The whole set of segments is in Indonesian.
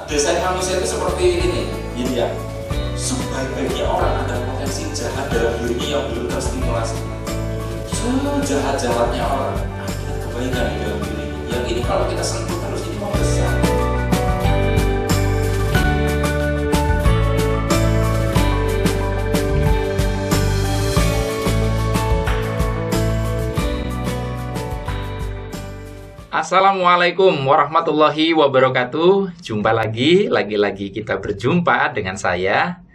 desain manusia itu seperti ini, ya. Sebaik-baiknya orang ada potensi jahat dalam dirinya yang belum terstimulasi. Sejahat-jahatnya orang ada kebaikan di dalam dirinya. Yang ini kalau kita sentuh terus ini mau besar. Assalamualaikum warahmatullahi wabarakatuh. Jumpa lagi kita berjumpa dengan saya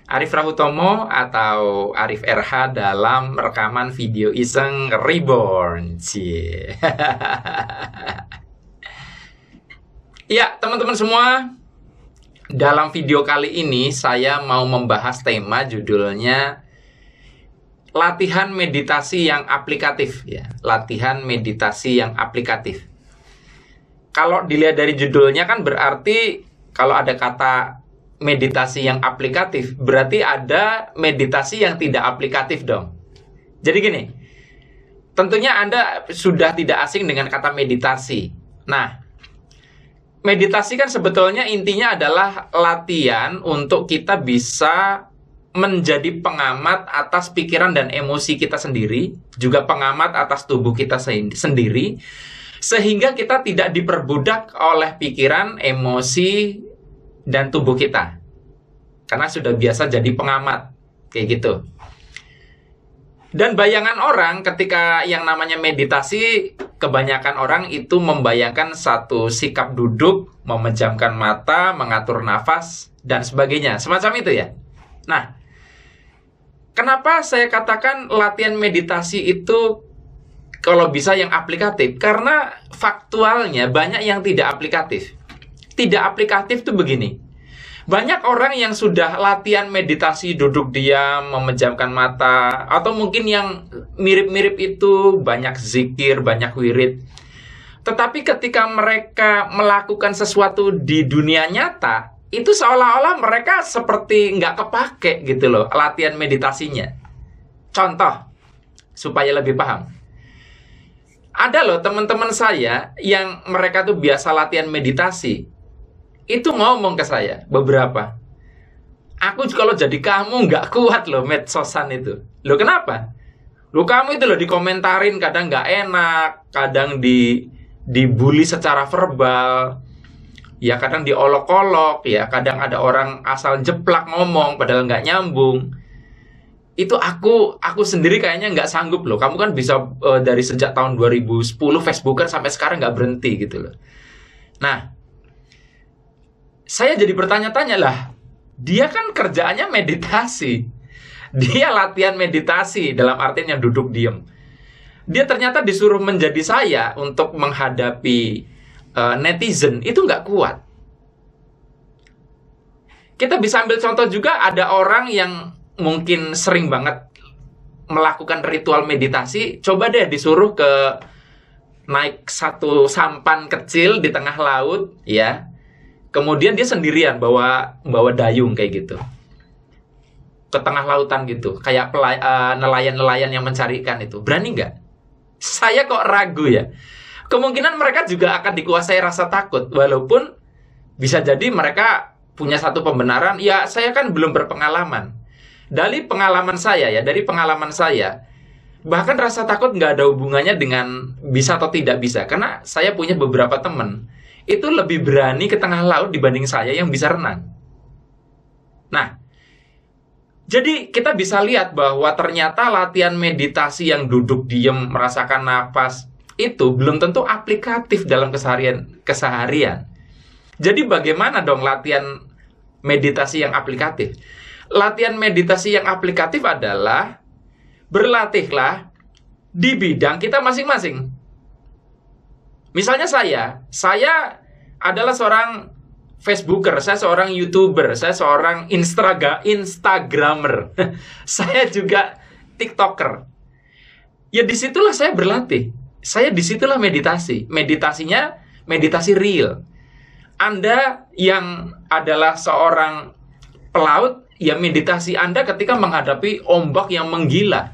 Arif Rahutomo atau Arif RH dalam rekaman video iseng Reborn. Ya, teman-teman semua, dalam video kali ini saya mau membahas tema judulnya latihan meditasi yang aplikatif, ya. Latihan meditasi yang aplikatif. Kalau dilihat dari judulnya kan berarti kalau ada kata meditasi yang aplikatif, berarti ada meditasi yang tidak aplikatif dong. Jadi gini, tentunya Anda sudah tidak asing dengan kata meditasi. Nah, meditasi kan sebetulnya intinya adalah latihan untuk kita bisa menjadi pengamat atas pikiran dan emosi kita sendiri, juga pengamat atas tubuh kita sendiri, sehingga kita tidak diperbudak oleh pikiran, emosi, dan tubuh kita. Karena sudah biasa jadi pengamat, kayak gitu. Dan bayangan orang ketika yang namanya meditasi, kebanyakan orang itu membayangkan satu sikap duduk, memejamkan mata, mengatur nafas, dan sebagainya. Semacam itu ya. Nah, kenapa saya katakan latihan meditasi itu kalau bisa yang aplikatif? Karena faktualnya banyak yang tidak aplikatif. Tidak aplikatif tuh begini. Banyak orang yang sudah latihan meditasi duduk diam, memejamkan mata, atau mungkin yang mirip-mirip itu banyak zikir, banyak wirid. Tetapi ketika mereka melakukan sesuatu di dunia nyata, itu seolah-olah mereka seperti nggak kepake gitu loh latihan meditasinya. Contoh, supaya lebih paham. Ada loh teman-teman saya yang mereka tuh biasa latihan meditasi. Itu ngomong ke saya beberapa. Aku kalau jadi kamu nggak kuat loh medsosan itu. Loh kenapa? Loh kamu itu loh dikomentarin kadang nggak enak, kadang dibully secara verbal. Ya kadang diolok-olok, ya kadang ada orang asal jeplak ngomong padahal nggak nyambung. Itu aku sendiri kayaknya nggak sanggup loh. Kamu kan bisa dari sejak tahun 2010 Facebooker sampai sekarang nggak berhenti gitu loh. Nah, saya jadi bertanya-tanya lah. Dia kan kerjaannya meditasi. Dia latihan meditasi dalam artian yang duduk diem. Dia ternyata disuruh menjadi saya untuk menghadapi netizen itu nggak kuat. Kita bisa ambil contoh juga ada orang yang mungkin sering banget melakukan ritual meditasi. Coba deh disuruh naik satu sampan kecil di tengah laut, ya. Kemudian dia sendirian bawa dayung kayak gitu ke tengah lautan gitu, kayak nelayan-nelayan yang mencari ikan itu. Berani nggak? Saya kok ragu ya. Kemungkinan mereka juga akan dikuasai rasa takut, walaupun bisa jadi mereka punya satu pembenaran, ya saya kan belum berpengalaman. Dari pengalaman saya, bahkan rasa takut nggak ada hubungannya dengan bisa atau tidak bisa. Karena saya punya beberapa teman, itu lebih berani ke tengah laut dibanding saya yang bisa renang. Nah, jadi kita bisa lihat bahwa ternyata latihan meditasi yang duduk diam, merasakan nafas, itu belum tentu aplikatif dalam keseharian. Jadi bagaimana dong latihan meditasi yang aplikatif? Latihan meditasi yang aplikatif adalah berlatihlah di bidang kita masing-masing. Misalnya saya adalah seorang Facebooker, saya seorang YouTuber, saya seorang Instagramer, saya juga TikToker. Ya disitulah saya berlatih. Saya disitulah meditasi. Meditasinya meditasi real. Anda yang adalah seorang pelaut, ya meditasi Anda ketika menghadapi ombak yang menggila.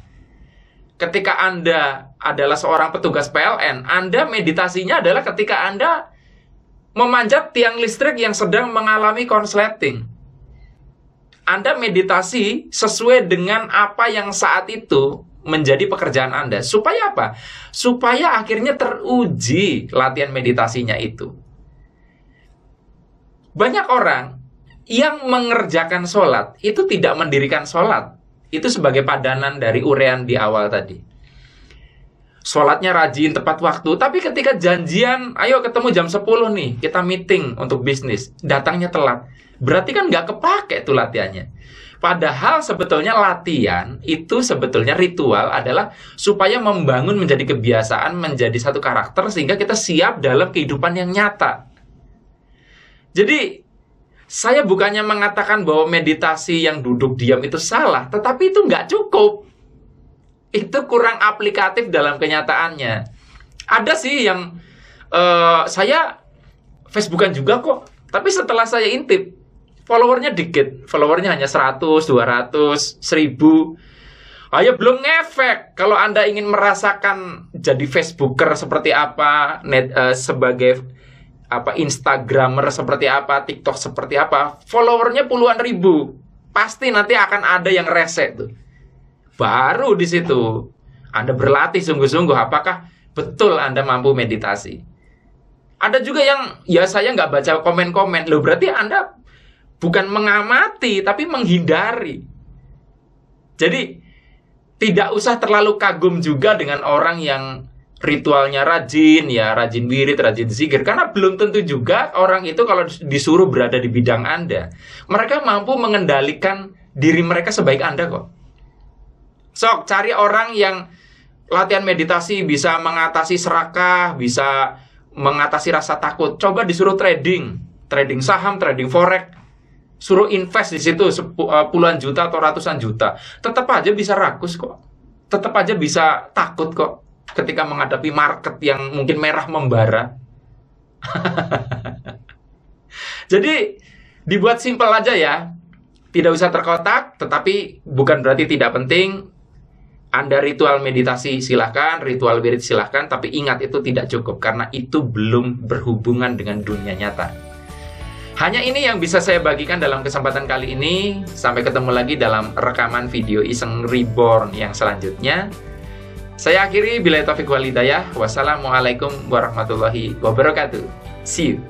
Ketika Anda adalah seorang petugas PLN, Anda meditasinya adalah ketika Anda memanjat tiang listrik yang sedang mengalami konsleting. Anda meditasi sesuai dengan apa yang saat itu menjadi pekerjaan Anda. Supaya apa? Supaya akhirnya teruji latihan meditasinya itu. Banyak orang yang mengerjakan sholat itu tidak mendirikan sholat. Itu sebagai padanan dari uraian di awal tadi. Sholatnya rajin, tepat waktu. Tapi ketika janjian, ayo ketemu jam 10 nih, kita meeting untuk bisnis. Datangnya telat. Berarti kan nggak kepake tuh latihannya. Padahal sebetulnya latihan itu sebetulnya ritual adalah supaya membangun menjadi kebiasaan, menjadi satu karakter sehingga kita siap dalam kehidupan yang nyata. Jadi saya bukannya mengatakan bahwa meditasi yang duduk diam itu salah, tetapi itu nggak cukup. Itu kurang aplikatif dalam kenyataannya. Ada sih yang saya Facebookan juga kok, tapi setelah saya intip, followernya dikit, followernya hanya 100, 200, 1000. Ayo belum ngefek. Kalau Anda ingin merasakan jadi Facebooker seperti apa, sebagai Instagramer seperti apa, TikTok seperti apa, followernya puluhan ribu. Pasti nanti akan ada yang rese tuh. Baru di situ Anda berlatih sungguh-sungguh apakah betul Anda mampu meditasi. Ada juga yang ya saya nggak baca komen-komen. Loh berarti Anda bukan mengamati, tapi menghindari. Jadi, tidak usah terlalu kagum juga dengan orang yang ritualnya rajin, ya rajin wirid, rajin zikir. Karena belum tentu juga orang itu kalau disuruh berada di bidang Anda, mereka mampu mengendalikan diri mereka sebaik Anda kok. Sok, cari orang yang latihan meditasi bisa mengatasi serakah, bisa mengatasi rasa takut. Coba disuruh trading saham, trading forex. Suruh invest di situ puluhan juta atau ratusan juta, tetap aja bisa rakus kok. Tetap aja bisa takut kok ketika menghadapi market yang mungkin merah membara. Jadi dibuat simpel aja ya. Tidak usah terkotak, tetapi bukan berarti tidak penting. Anda ritual meditasi silahkan, ritual wirid silahkan, tapi ingat itu tidak cukup karena itu belum berhubungan dengan dunia nyata. Hanya ini yang bisa saya bagikan dalam kesempatan kali ini. Sampai ketemu lagi dalam rekaman video Iseng Reborn yang selanjutnya. Saya akhiri, billahi taufiq wal hidayah. Wassalamualaikum warahmatullahi wabarakatuh. See you.